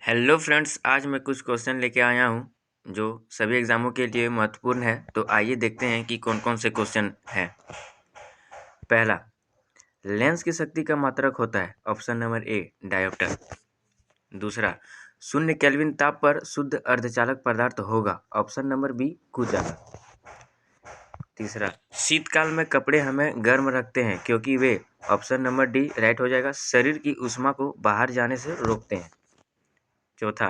Hello friends, आज मैं कुछ क्वेश्चन लेके आया हूँ जो सभी एग्ज़ामों के लिए महत्वपूर्ण है। तो आइए देखते हैं कि कौन कौन से क्वेश्चन हैं। पहला, लेंस की शक्ति का मात्रक होता है। Option number A dioptre. दूसरा, शून्य केल्विन ताप पर शुद्ध अर्धचालक पदार्थ होगा। ऑप्शन नंबर बी कुचालक। तीसरा, शीतकाल में कपड़े हमें गर्म रखते हैं क्योंकि वे, ऑप्शन नंबर डी राइट हो जाएगा, शरीर की ऊष्मा को बाहर जाने से रोकते हैं। चौथा,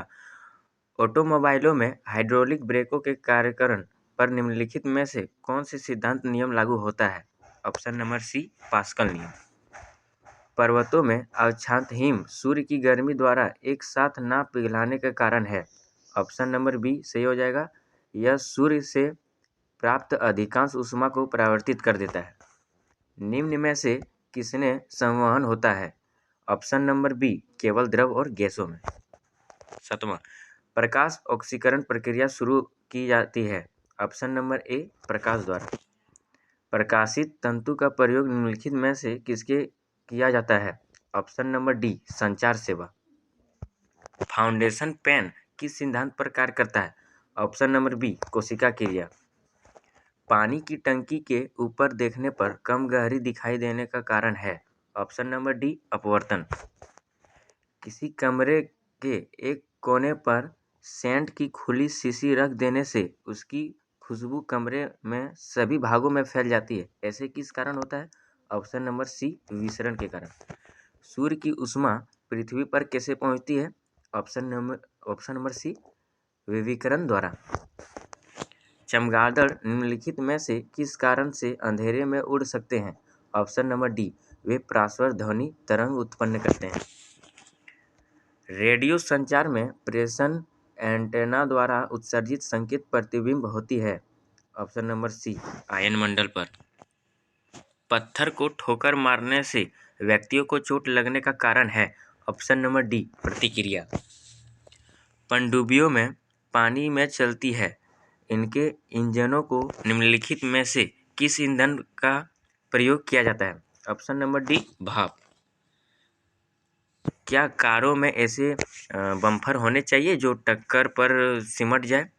ऑटोमोबाइलों में हाइड्रोलिक ब्रेकों के कार्यकरण पर निम्नलिखित में से कौन से सिद्धांत नियम लागू होता है। ऑप्शन नंबर सी पास्कल नियम। पर्वतों में अक्षांश हिम सूर्य की गर्मी द्वारा एक साथ ना पिघलाने का कारण है। ऑप्शन नंबर बी सही हो जाएगा, यह सूर्य से प्राप्त अधिकांश ऊष्मा को परावर्तित कर देता है। निम्न में से किसने संवहन होता है। ऑप्शन नंबर बी केवल द्रव और गैसों में। सातवां, प्रकाश ऑक्सीकरण प्रक्रिया शुरू की जाती है। ऑप्शन नंबर ए प्रकाश द्वारा। प्रकाशित तंतु का प्रयोग निम्नलिखित में से किसके किया जाता है। ऑप्शन नंबर डी संचार सेवा। फाउंडेशन पेन किस सिद्धांत पर कार्य करता है। ऑप्शन नंबर बी कोशिका क्रिया। पानी की टंकी के ऊपर देखने पर कम गहरी दिखाई देने का कारण है। ऑप्शन नंबर डी अपवर्तन। किसी कमरे के एक कोने पर सेंट की खुली शीशी रख देने से उसकी खुशबू कमरे में सभी भागों में फैल जाती है। ऐसे किस कारण होता है। ऑप्शन नंबर सी विसरण के कारण। सूर्य की ऊष्मा पृथ्वी पर कैसे पहुंचती है। ऑप्शन नंबर सी विकिरण द्वारा। चमगादड़ निम्नलिखित में से किस कारण से अंधेरे में उड़ सकते हैं। ऑप्शन नंबर डी वे प्राश्वर ध्वनि तरंग उत्पन्न करते हैं। रेडियो संचार में प्रेषण एंटेना द्वारा उत्सर्जित संकेत प्रतिबिंब होती है। ऑप्शन नंबर सी आयन मंडल पर। पत्थर को ठोकर मारने से व्यक्तियों को चोट लगने का कारण है। ऑप्शन नंबर डी प्रतिक्रिया। पनडुब्बियों में पानी में चलती है। इनके इंजनों को निम्नलिखित में से किस ईंधन का प्रयोग किया जाता है। ऑप्शन नंबर डी भाप। क्या कारों में ऐसे बम्पर होने चाहिए जो टक्कर पर सिमट जाए।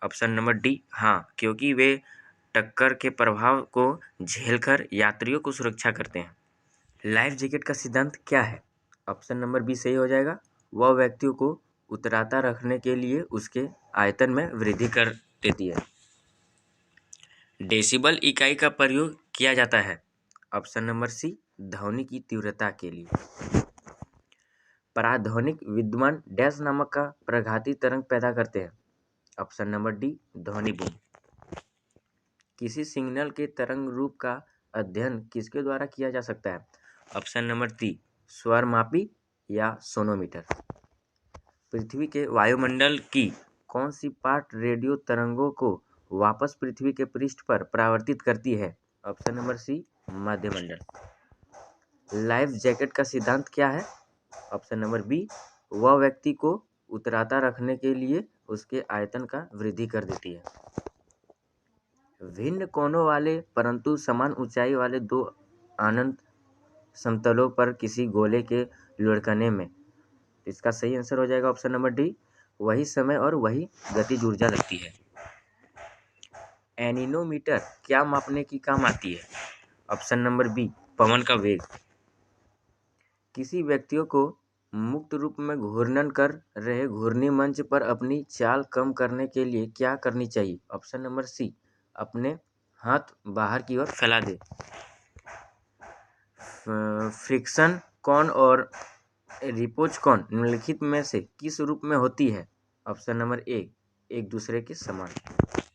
ऑप्शन नंबर डी हाँ, क्योंकि वे टक्कर के प्रभाव को झेलकर यात्रियों को सुरक्षा करते हैं। लाइफ जैकेट का सिद्धांत क्या है। ऑप्शन नंबर बी सही हो जाएगा, वह व्यक्तियों को उतराता रखने के लिए उसके आयतन में वृद्धि कर देती है। डेसिबल इकाई का प्रयोग किया जाता है। ऑप्शन नंबर सी ध्वनि की तीव्रता के लिए। पराध्वनिक विद्यमान डैश नामक का प्रघाती तरंग पैदा करते हैं। ऑप्शन नंबर डी ध्वनि बूम। किसी सिग्नल के तरंग रूप का अध्ययन किसके द्वारा किया जा सकता है। ऑप्शन नंबर डी स्वरमापी या सोनोमीटर। पृथ्वी के वायुमंडल की कौन सी पार्ट रेडियो तरंगों को वापस पृथ्वी के पृष्ठ पर परावर्तित करती है। ऑप्शन नंबर सी मध्यमंडल। लाइफ जैकेट का सिद्धांत क्या है। ऑप्शन नंबर बी वह व्यक्ति को उतराता रखने के लिए उसके आयतन का वृद्धि कर देती है। भिन्न कोनों वाले परंतु समान ऊंचाई वाले दो अनंत समतलों पर किसी गोले के लुढ़कने में, इसका सही आंसर हो जाएगा ऑप्शन नंबर डी वही समय और वही गतिज ऊर्जा लगती है। एनीनोमीटर क्या मापने की काम आती है। ऑप्शन नंबर बी पवन का वेग। किसी व्यक्तियों को मुक्त रूप में घूर्णन कर रहे घूर्णी मंच पर अपनी चाल कम करने के लिए क्या करनी चाहिए। ऑप्शन नंबर सी अपने हाथ बाहर की ओर फैला दे। फ्रिक्शन कौन और रिपोज कौन निम्नलिखित में से किस रूप में होती है। ऑप्शन नंबर ए एक दूसरे के समान।